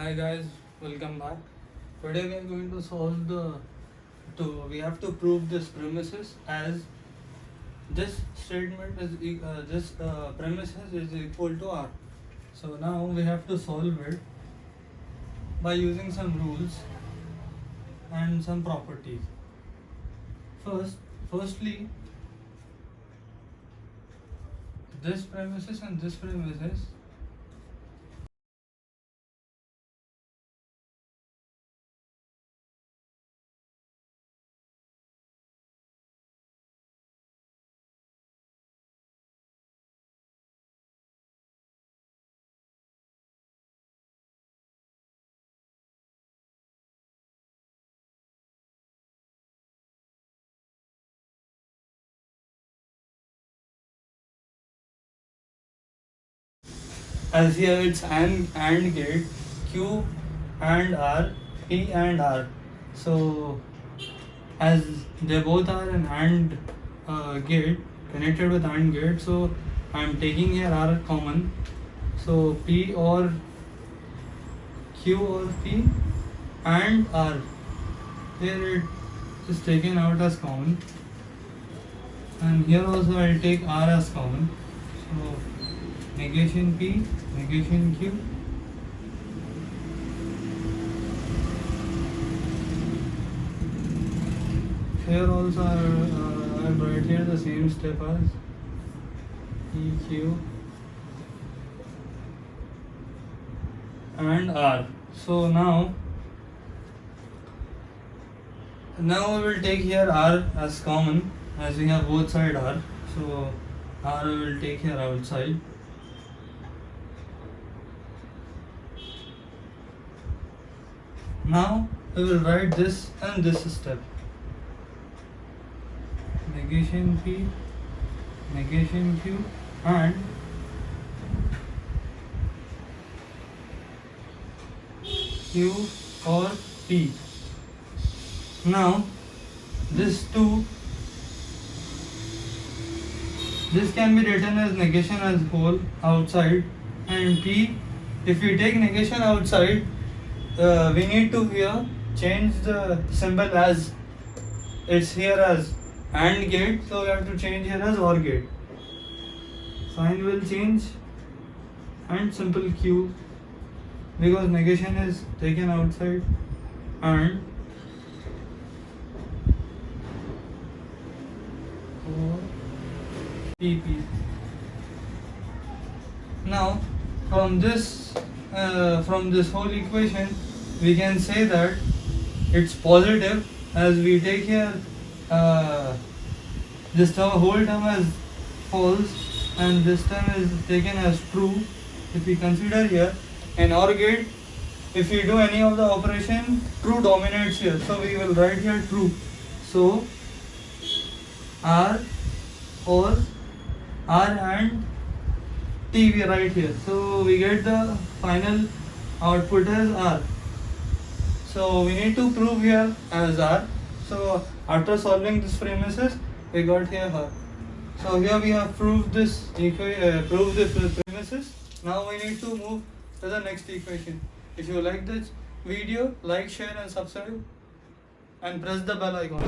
Hi guys, welcome back. Today we are going to solve we have to prove this premises as this statement is this premises is equal to R. So now we have to solve it by using some rules and some properties. Firstly, this premises and this premises as here it's AND gate, Q and R, P and R. So as they both are an AND gate, connected with AND gate, so I am taking here R common. So P or Q or P and R, here it is taken out as common, and here also I will take R as common. So negation P, negation Q. Here also I will write here the same step as P, Q and R. So now we will take here R as common, as we have both side R. So R we will take here outside. Now we will write this and this step. Negation P, negation Q and Q or P. Now this can be written as negation as whole outside, and P, if we take negation outside, we need to here change the symbol, as it's here as AND gate, so we have to change here as OR gate. Sign will change and simple Q, because negation is taken outside, and or PP. Now from this whole equation we can say that it's positive, as we take here this whole term as false and this term is taken as true. If we consider here an OR gate, if we do any of the operation, true dominates here, so we will write here true. So R or R and T we write here, so we get the final output as R. So we need to prove here as R. So after solving this premises, we got here R. So here we have proved this premises. Now we need to move to the next equation. If you like this video, like, share and subscribe and press the bell icon.